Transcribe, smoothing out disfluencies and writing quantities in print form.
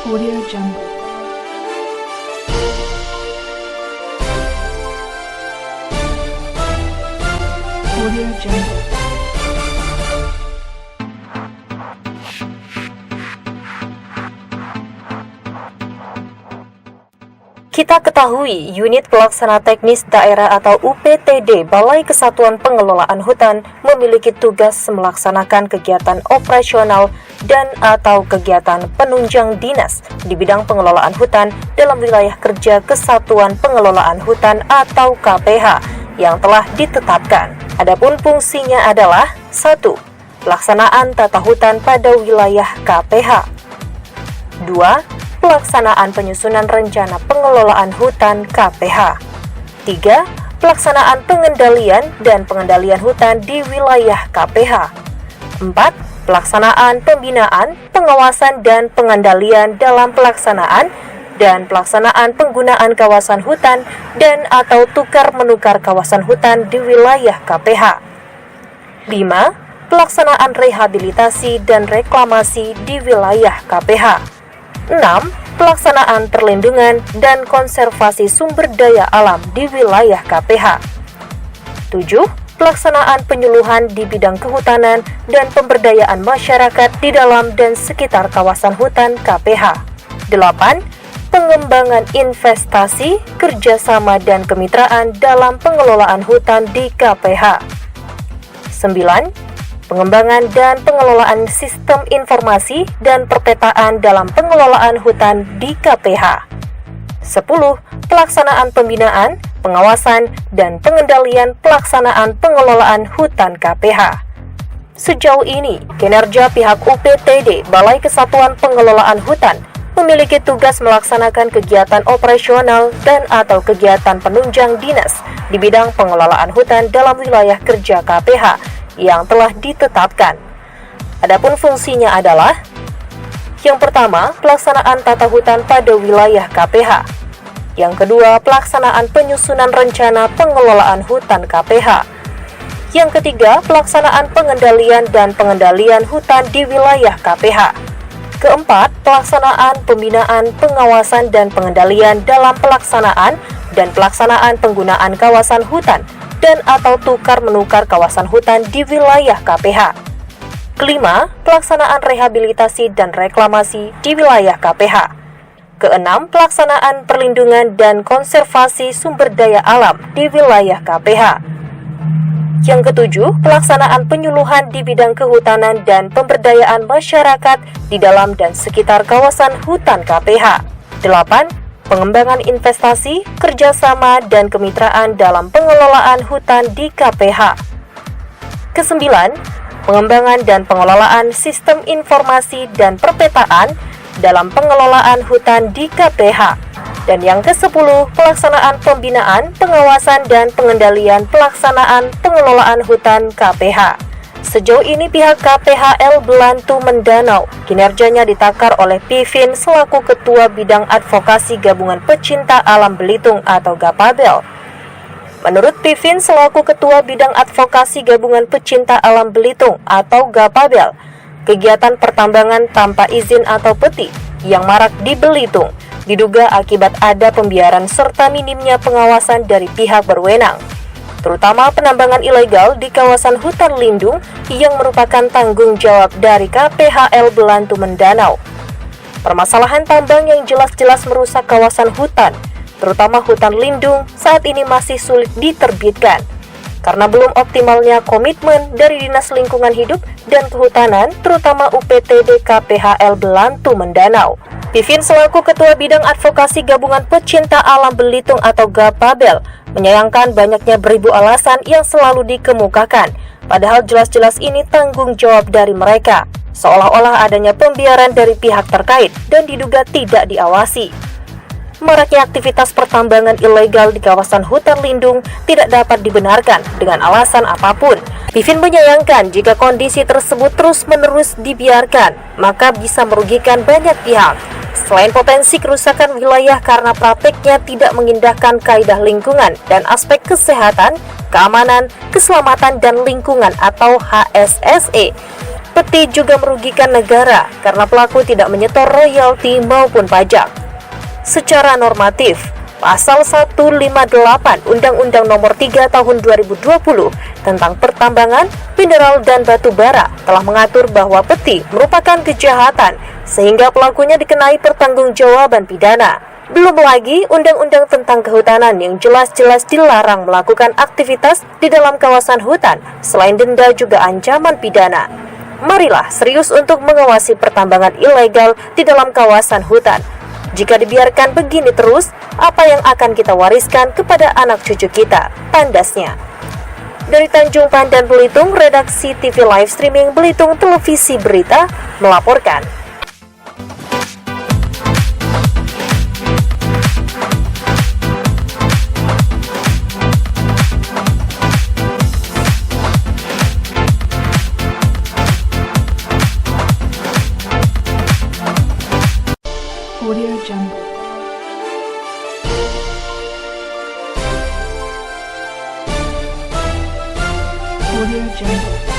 Audio Jungle. Audio Jungle. Kita ketahui, Unit Pelaksana Teknis Daerah atau UPTD Balai Kesatuan Pengelolaan Hutan memiliki tugas melaksanakan kegiatan operasional dan atau kegiatan penunjang dinas di bidang pengelolaan hutan dalam wilayah kerja Kesatuan Pengelolaan Hutan atau KPH yang telah ditetapkan. Adapun fungsinya adalah 1. Pelaksanaan tata hutan pada wilayah KPH. 2. Pelaksanaan penyusunan rencana pengelolaan hutan KPH. 3. Pelaksanaan pengendalian dan pengendalian hutan di wilayah KPH. 4. Pelaksanaan pembinaan, pengawasan dan pengendalian dalam pelaksanaan dan pelaksanaan penggunaan kawasan hutan dan atau tukar-menukar kawasan hutan di wilayah KPH. 5. Pelaksanaan rehabilitasi dan reklamasi di wilayah KPH. 6. Pelaksanaan perlindungan dan konservasi sumber daya alam di wilayah KPH. 7. Pelaksanaan penyuluhan di bidang kehutanan dan pemberdayaan masyarakat di dalam dan sekitar kawasan hutan KPH. 8. Pengembangan investasi, kerjasama dan kemitraan dalam pengelolaan hutan di KPH. 9. Pengembangan dan pengelolaan sistem informasi dan perpetaan dalam pengelolaan hutan di KPH. 10. Pelaksanaan pembinaan, pengawasan, dan pengendalian pelaksanaan pengelolaan hutan KPH. Sejauh ini, kinerja pihak UPTD Balai Kesatuan Pengelolaan Hutan memiliki tugas melaksanakan kegiatan operasional dan atau kegiatan penunjang dinas di bidang pengelolaan hutan dalam wilayah kerja KPH yang telah ditetapkan. Adapun fungsinya adalah: yang pertama, pelaksanaan tata hutan pada wilayah KPH. Yang kedua, pelaksanaan penyusunan rencana pengelolaan hutan KPH. Yang ketiga, pelaksanaan pengendalian dan pengendalian hutan di wilayah KPH. Keempat, pelaksanaan pembinaan, pengawasan dan pengendalian dalam pelaksanaan dan pelaksanaan penggunaan kawasan hutan dan atau tukar-menukar kawasan hutan di wilayah KPH. Kelima, pelaksanaan rehabilitasi dan reklamasi di wilayah KPH. Keenam, pelaksanaan perlindungan dan konservasi sumber daya alam di wilayah KPH. Yang ketujuh, pelaksanaan penyuluhan di bidang kehutanan dan pemberdayaan masyarakat di dalam dan sekitar kawasan hutan KPH. 8. Pengembangan investasi, kerjasama, dan kemitraan dalam pengelolaan hutan di KPH. Kesembilan, pengembangan dan pengelolaan sistem informasi dan perpetaan dalam pengelolaan hutan di KPH. Dan yang ke-10, pelaksanaan pembinaan, pengawasan, dan pengendalian pelaksanaan pengelolaan hutan KPH. Sejauh ini pihak KPHL Belantu Mendanau, kinerjanya ditakar oleh Pivin selaku Ketua Bidang Advokasi Gabungan Pecinta Alam Belitung atau GAPABEL. Menurut Pivin selaku Ketua Bidang Advokasi Gabungan Pecinta Alam Belitung atau GAPABEL, kegiatan pertambangan tanpa izin atau peti yang marak di Belitung diduga akibat ada pembiaran serta minimnya pengawasan dari pihak berwenang, terutama penambangan ilegal di kawasan hutan lindung yang merupakan tanggung jawab dari KPHL Belantu Mendanau. Permasalahan tambang yang jelas-jelas merusak kawasan hutan, terutama hutan lindung, saat ini masih sulit diterbitkan karena belum optimalnya komitmen dari Dinas Lingkungan Hidup dan Kehutanan, terutama UPTD KPHL Belantu Mendanau. Pivin selaku Ketua Bidang Advokasi Gabungan Pecinta Alam Belitung atau GAPABEL menyayangkan banyaknya beribu alasan yang selalu dikemukakan, padahal jelas-jelas ini tanggung jawab dari mereka, seolah-olah adanya pembiaran dari pihak terkait dan diduga tidak diawasi. Maraknya aktivitas pertambangan ilegal di kawasan hutan lindung tidak dapat dibenarkan dengan alasan apapun. Pivin menyayangkan jika kondisi tersebut terus-menerus dibiarkan, maka bisa merugikan banyak pihak. Selain potensi kerusakan wilayah karena prakteknya tidak mengindahkan kaidah lingkungan dan aspek kesehatan, keamanan, keselamatan dan lingkungan atau HSSE, Peti juga merugikan negara karena pelaku tidak menyetor royalti maupun pajak. Secara normatif, Pasal 158 Undang-Undang Nomor 3 Tahun 2020 tentang pertambangan, mineral, dan batu bara telah mengatur bahwa peti merupakan kejahatan sehingga pelakunya dikenai pertanggungjawaban pidana. Belum lagi undang-undang tentang kehutanan yang jelas-jelas dilarang melakukan aktivitas di dalam kawasan hutan, selain denda juga ancaman pidana. Marilah serius untuk mengawasi pertambangan ilegal di dalam kawasan hutan. Jika dibiarkan begini terus, apa yang akan kita wariskan kepada anak cucu kita? Tandasnya. Dari Tanjung Pandan, Belitung, redaksi TV Live Streaming Belitung Televisi Berita melaporkan. Audio Jungle. Audio Jungle.